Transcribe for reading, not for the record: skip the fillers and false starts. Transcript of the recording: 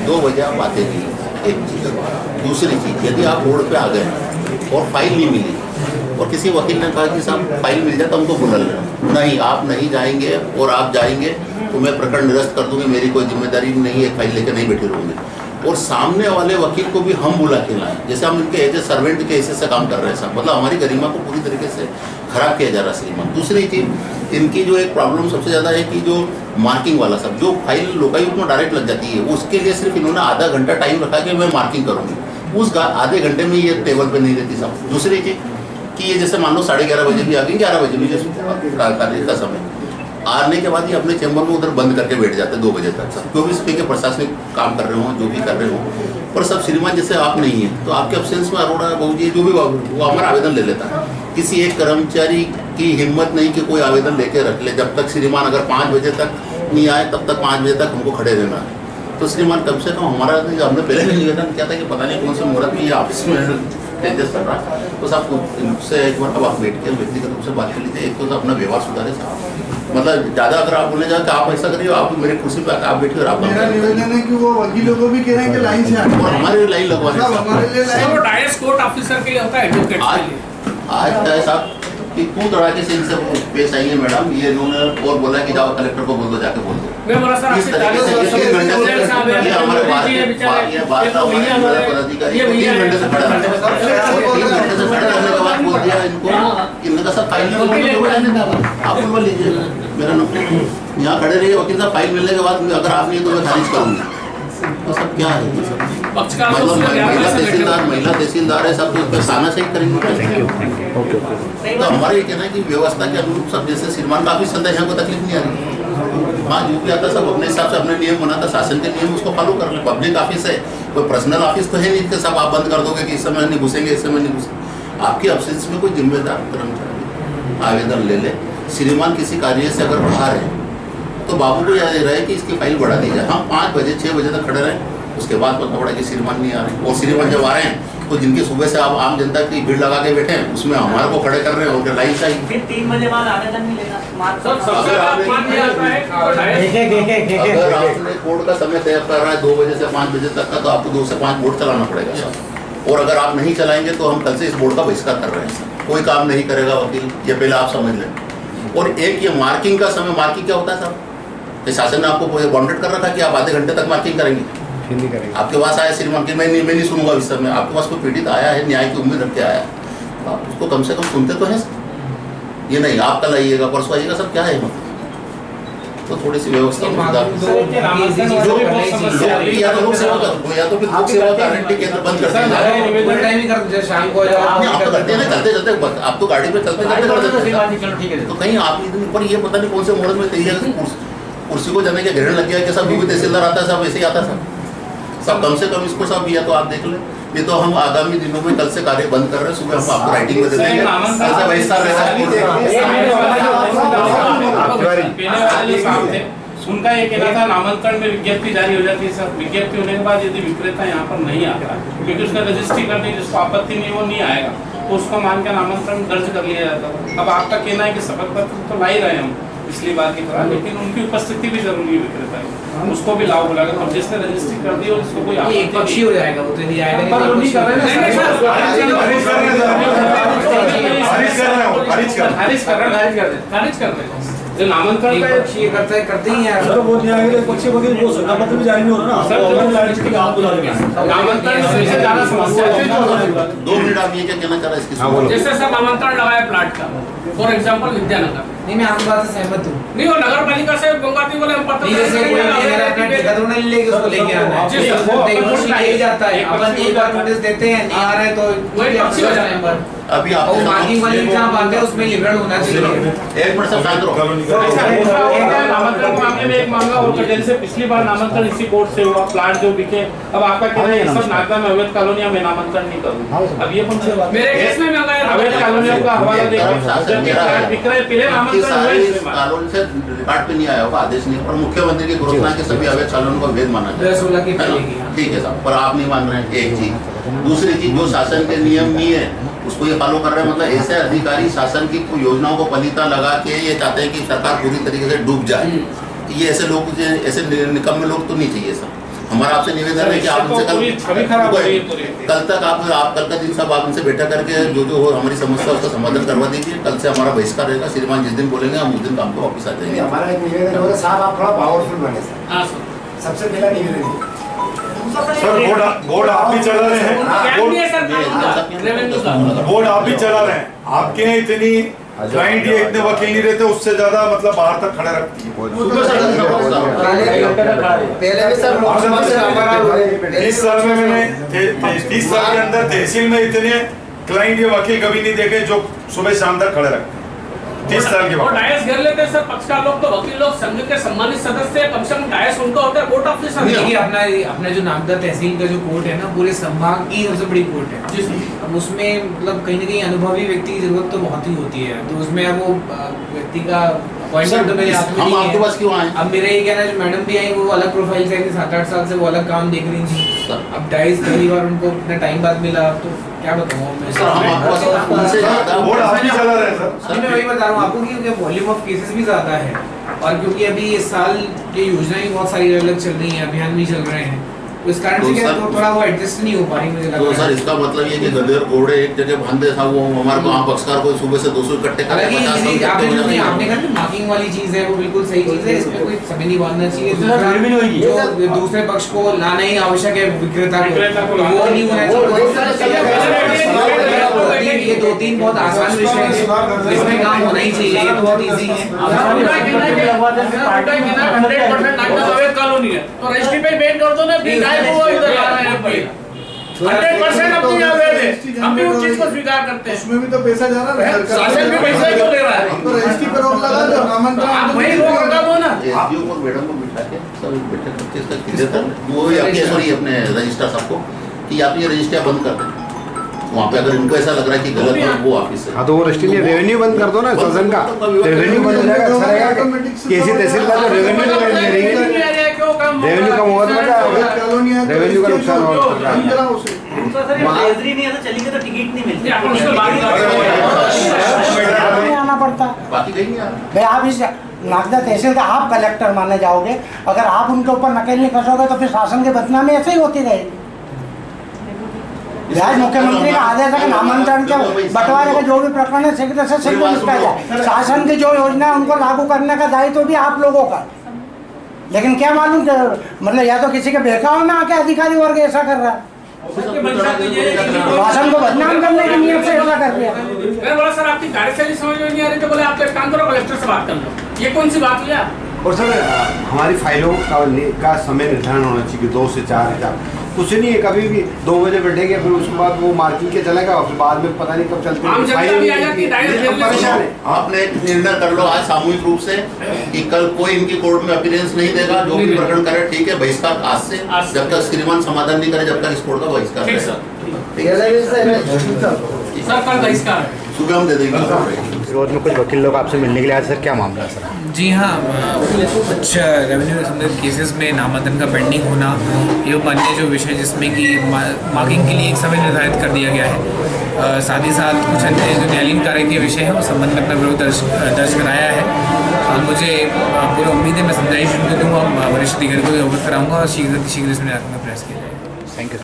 2 बजे आप आते नहीं, एक चीज़। दूसरी चीज़, यदि आप रोड पे आ गए और फाइल नहीं मिली और किसी वकील ने कहा कि साहब फाइल मिल जाए तो हमको बुला लेना, नहीं आप नहीं जाएंगे और आप जाएंगे तो मैं प्रकरण निरस्त कर दूंगी, मेरी कोई जिम्मेदारी नहीं है, फाइल लेकर नहीं बैठे रहूँगी। और सामने वाले वकील को भी हम बुला के लाएं, जैसे हम इनके एज ए सर्वेंट के हिस्से से काम कर रहे हैं साहब, मतलब हमारी गरिमा को पूरी तरीके से खराब किया जा रहा है श्रीमान। दूसरी चीज़, इनकी जो एक प्रॉब्लम सबसे ज़्यादा है कि जो मार्किंग वाला सब, जो फाइल लोकायुक्त में डायरेक्ट लग जाती है, उसके लिए सिर्फ इन्होंने आधा घंटा टाइम रखा कि मैं मार्किंग करूँगी, उस आधे घंटे में ये टेबल पे नहीं रहती साहब। दूसरी चीज़ कि ये जैसे मान लो 11:30 बजे भी आ गई, 11 बजे भी जैसे कार्य का समय आने के बाद ये अपने चैम्बर में उधर बंद करके बैठ जाते हैं 2 बजे तक सब, जो भी इसके प्रशासनिक काम कर रहे हो, जो भी कर रहे हो। पर सब श्रीमान जैसे आप नहीं है तो आपके एब्सेंस में अरोड़ा बहू जी जो भी वो हमारा आवेदन ले लेता है। किसी एक कर्मचारी की हिम्मत नहीं कि कोई आवेदन लेके रख ले, जब तक श्रीमान अगर 5 बजे तक नहीं आए तब तक 5 बजे तक हमको खड़े रहना है। तो श्रीमान कम से कम हमारा हमने पहले भी निवेदन किया था कि पता नहीं कौन से मुहूर्त में ये ऑफिस में टेंजेस कर रहा है, तो साहब उससे एक बार अब आप बैठ के व्यक्तिगत रूप से बात कर लीजिए। एक तो अपना व्यवहार सुधारे साहब, मतलब ज़्यादा अगर आप बोले जाए कि आप ऐसा करिए, आप मेरे कुर्सी पर आप बैठिए और आप। मेरा निवेदन है कि वो वकीलों को भी कह रहे हैं कि लाइन से आए और हमारे लाइन लगवाने डायरेक्ट कोर्ट ऑफिसर के लिए होता है एडवोकेट के लिए। आज क्या है साहब कि तू तड़ाके से इनसे पेश आई है मैडम, ये इन्होंने और बोला कि जाओ कलेक्टर को बोल दो, जाके बोल दो। इस तरीके से ये हमारे बात ये बात पदाधिकारी 3 घंटे से खड़ा रहने के बाद बोल दिया इनको, इनका सब फाइल आप बोल लीजिए मेरा नंबर, यहाँ खड़े रहिए वकील साहब, फाइल मिलने के बाद अगर आप नहीं तो मैं खारिज करूँगी। तो सब क्या है ये सब, मतलब महिला तहसीलदार है सब, तो उसमें साना सही करेंगे। तो हमारे ये कहना है कि व्यवस्था के अनुरूप सब, जैसे श्रीमान काफी संदेश को तकलीफ नहीं आ रही, वहाँ जो भी आता सब अपने हिसाब से अपने नियम बनाता, शासन के नियम उसको फॉलो कर ले। पब्लिक ऑफिस है, कोई पर्सनल ऑफिस तो है नहीं कि सब आप बंद कर दोगे कि इस समय नहीं घुसेंगे, इस समय नहीं घुसेंगे। आपके ऑफिस में कोई जिम्मेदार कर्मचारी आवेदन ले ले, श्रीमान किसी कार्य से अगर बाहर है तो बाबू को याद रहे कि इसकी फाइल बढ़ा दी जाए, हम 5 बजे 6 बजे तक खड़े रहें, उसके बाद पता पड़ा कि श्रीमान नहीं आ रहे हैं। और श्रीमान जब आ रहे हैं तो जिनकी सुबह से आप आम जनता की भीड़ लगा के बैठे हैं, उसमें हमारे को खड़े कर रहे हैं, उनके लाइन चाहिए। फिर 3 बजे बाद आवेदन मिलेगा। अगर आपने कोर्ट का समय तय कर रहा है 2 बजे से 5 बजे तक का, तो आपको 2 से 5 बोर्ड चलाना पड़ेगा सर। और अगर आप नहीं चलाएंगे तो हम कल से इस बोर्ड का बहिष्कार कर रहे हैं सर। कोई काम नहीं करेगा वकील, ये पहले आप समझ लें। और एक ये मार्किंग का समय, मार्किंग क्या होता है सर, शासन ने आपको बाउंडेड कर रखा कि आप आधे घंटे तक मार्किंग करेंगे। आपके पास आया श्रीमान की मैं नहीं सुनूंगा इस समय, आपके पास कोई पीड़ित आया है, न्याय की उम्मीद रख के आया है, तो आप उसको कम से कम सुनते तो हैं। ये नहीं आप कल आइएगा परसों आइएगा, सब क्या है मतलब। तो थोड़ी सी व्यवस्था या तो फिर लोक सेवा का गारंटी केंद्र बंद कर चलते आप तो गाड़ी में चलते, तो कहीं आप पर ये पता नहीं कौन से मोड़ में तैयार कुर्सी को जाने के घेरने लग गया कि सब भी तहसीलदार आता है, सब ऐसे ही आता है सब कम से कम इसको सब, या तो आप देख लें, नहीं तो हम आगामी दिनों में कल से कार्य बंद कर रहे हैं। सुबह हम आपको राइटिंग में दे देंगे, ऐसा वैसा उनका ये कहना था नामांकन में विज्ञप्ति जारी हो जाती है सर, विज्ञप्ति होने के बाद यदि विक्रेता यहाँ पर नहीं आता क्योंकि उसने रजिस्ट्री कर दी, जिसको आपत्ति नहीं वो नहीं आएगा तो उसको मान के नामांकन दर्ज कर लिया जाता है। अब आपका कहना है कि शपथ पत्र तो ला ही रहे हम पिछली बार की तरह, लेकिन उनकी उपस्थिति भी जरूरी है विक्रेता की, उसको भी लाभ होगा। तो जिसने रजिस्ट्री कर दी और उसको कोई एक पक्षी हो जाएगा, वो तो नहीं आएगा। खारिज कर रहे जो नामांकन का पक्षी करते ही हैं सर, वो नहीं आएंगे पक्षी वकील वो शपथ पत्र भी जारी नहीं हो रहा ना सर, आप बुला लेंगे नामांकन से ज्यादा समस्या है। 2 मिनट आप ये क्या कहना चाह रहे हैं इसकी? जैसे सर नामांकन लगाया प्लाट का, फॉर एग्जांपल विद्यानगर, नहीं मैं आपकी बात से सहमत हूँ। नहीं वो नगर पालिका से गंगाती बोले हम पत्र जैसे कोई लेके उसको लेके आना है जाता है, अपन एक बार नोटिस देते हैं नहीं आ रहे तो वही पक्षी हो जाए पर अभी आप मार्किंग वाली जहाँ बात है उसमें लिबरल होना चाहिए। एक मिनट सब शांत रहो। नामांकन के मामले में एक मामला और जैसे पिछली बार नामांकन इसी कोर्ट से हुआ, प्लाट जो बिके, अब आपका कहना है सब नागदा में अवैध कॉलोनियां में नामांकन नहीं करूँ, अब ये कौन सी बात? मेरे केस में अवैध कॉलोनियों का हवाला देखिए बिक रहे पहले नामांकन कानून से रिकॉर्ड पे नहीं आया होगा, आदेश नहीं, पर मुख्यमंत्री की घोषणा के सभी अवैध कानून को वैध माना जाए, ठीक है साहब, पर आप नहीं मान रहे हैं। एक चीज, दूसरी चीज जो शासन के नियम नहीं है उसको ये फॉलो कर रहे हैं, मतलब ऐसे अधिकारी शासन की योजनाओं को पलीता लगा के ये चाहते हैं कि सरकार पूरी तरीके से डूब जाए। ये ऐसे लोग, ऐसे निकम्मे लोग तो नहीं चाहिए सर। हमारा आपसे निवेदन है कि आप इनसे छवि खराब हो रही है पूरी। कल तक आप कल का दिन सब आप इनसे बैठक करके जो हो हमारी समस्या उसका समाधान करवा दीजिए। कल से हमारा बहिष्कार रहेगा। श्रीमान जिस दिन बोलेंगे हम उस दिन काम को वापस आ जाएंगे। हमारा एक निवेदन होगा, साहब आप थोड़ा पावरफुल बने सर। हाँ सर। सबसे पहला निवेदन है सर बोर्ड आप भी चला रहे हैं, बोर्ड आप भी चला रहे हैं। आपके यहाँ इतनी क्लाइंट ये इतने वकील नहीं रहते, उससे ज्यादा मतलब बाहर तक खड़े रखती है। पहले भी सर लोकसभा से हमारा 30 साल में मैंने 30 साल के अंदर तहसील में इतने क्लाइंट ये वकील कभी नहीं देखे जो सुबह शाम तक खड़े रखते हैं। 30 साल के और बाद डायस घेर लेते हैं सर, पक्षकार लोग तो वकील लोग संघ के सम्मानित सदस्य है, कम से कम डायस उनका होता है, कोर्ट ऑफिसर। देखिए अपना जो नामदा तहसील का जो कोर्ट है ना, पूरे संभाग की सबसे बड़ी कोर्ट है। अब उसमें मतलब कहीं ना कहीं अनुभवी व्यक्ति की जरूरत तो बहुत ही होती है, तो उसमें अब वो व्यक्ति का अपॉइंटमेंट तो मेरे हाथ में हम नहीं आपके है। पास क्यों आए? अब मेरा ये कहना है जो मैडम भी आई वो अलग प्रोफाइल से 7-8 साल से वो अलग काम देख रही थी। अब डाइस पहली बार उनको इतना टाइम बाद मिला, तो क्या बताऊँ मैं। सर हम आपके पास उनसे ज्यादा बोर्ड आप भी चला रहे हैं सर। मैं वही बता रहा हूँ आपको कि वॉल्यूम ऑफ केसेस भी ज्यादा है, और क्योंकि अभी इस साल की योजनाएं बहुत सारी अलग चल रही हैं, अभियान भी चल रहे हैं, तो इस कारण से क्या है, थोड़ा वो एडजस्ट नहीं हो पा रही मुझे लग तो रहा सर है। इसका मतलब ये कि गधे और घोड़े एक जगह बांधे था, वो हमारे को आप पक्षकार को सुबह से 200 इकट्ठे करके हालांकि 50 आपने इकट्ठे आपने कहा ना मार्किंग वाली चीज है, वो बिल्कुल सही चीज है, इसमें कोई समय नहीं बांधना चाहिए। जो दूसरे पक्ष को लाना ही आवश्यक है, विक्रेता को वो नहीं होना चाहिए। ये 2-3 बहुत आसान विषय है, इसमें काम होना ही चाहिए, ये बहुत ईजी है। कॉलोनी है तो रजिस्ट्री पे पेंट कर दो ना, फिर गाय को वो इधर ला रहे हैं 100% अपनी अवैध है, हम भी उस चीज को स्वीकार करते हैं। उसमें भी तो पैसा जा रहा है, शासन भी पैसा क्यों ले रहा है? तो रजिस्ट्री पर रोक लगा दो, नामांकन आप वही रोक लगा दो ना। एसडीओ और मैडम को बिठा के सब बैठक करके इसका क्लियर कर वो सॉरी अपने रजिस्ट्रार साहब को कि आप ये रजिस्ट्रियाँ बंद कर दें। वहाँ पे अगर इनको ऐसा लग रहा है कि गलत है वो ऑफिस से। हाँ तो वो रजिस्ट्री रेवेन्यू बंद कर दो ना, शासन का रेवेन्यू बंद हो जाएगा। अच्छा रहेगा किसी तहसील का जो रेवेन्यू नहीं रहेगी, रेवेन्यू कम होगा तो मजा आएगा, रेवेन्यू का नुकसान होगा। नहीं आता चलेंगे तो टिकट नहीं मिलती, आना पड़ता। बाकी कहीं नहीं आ रहा। भाई आप इस नागदा तहसील का आप कलेक्टर माने जाओगे, अगर आप उनके ऊपर नकेल नहीं कसोगे तो फिर शासन की बदनामी ऐसे ही होती रहेगी। आज मुख्यमंत्री का आदेश है कि नामांतरण के बंटवारे का जो भी प्रकरण है शीघ्र से शीघ्र निपटा जाए। शासन की जो योजना है उनको लागू करने का दायित्व भी आप लोगों का, लेकिन क्या मालूम मतलब या तो किसी के बहकाव में आके अधिकारी वर्ग ऐसा कर रहा है, शासन को बदनाम करने की नीयत से ऐसा कर दिया। मैं बोला सर आपकी कार्यशैली समझ में नहीं आ रही, तो बोले आप एक काम करो कलेक्टर से बात कर लो। ये कौन सी बात हुई? और सर हमारी फाइलों का समय निर्धारण होना चाहिए 2 से 4 कुछ नहीं है, कभी भी 2 बजे बैठेंगे, फिर उसके बाद वो मार्किंग के चलेगा, फिर बाद में पता नहीं कब चलते आम जनता भी आ जाती है, डायरेक्ट जेल में परेशान है। आपने एक निर्णय कर लो आज सामूहिक रूप से कि कल कोई इनकी कोर्ट में अपीयरेंस नहीं देगा, जो भी प्रकरण करे ठीक है, बहिष्कार आज से जब तक श्रीमान समाधान नहीं करे जब तक इस कोर्ट का बहिष्कार ठीक रहेगा। सर कल बहिष्कार है। सुबह हम दे देंगे। विरोध में कुछ वकील लोग आपसे मिलने के लिए आए, सर क्या मामला है सर? जी हाँ, कुछ रेवेन्यू संबंधित केसेस में नामांकन का पेंडिंग होना एवं अन्य जो विषय जिसमें कि मार्किंग के लिए एक समय निर्धारित कर दिया गया है, साथ ही साथ कुछ अन्य जो न्यायालयीन कार्य के विषय हैं उस संबंध में अपना विरोध दर्ज कराया है। मुझे पूरी उम्मीद है मैं समझाइश उनको दूँगा, वरिष्ठ अधिकारी को अवगत कराऊँगा और शीघ्र से शीघ्र इसमें प्रयास किया जाएगा। Thank you.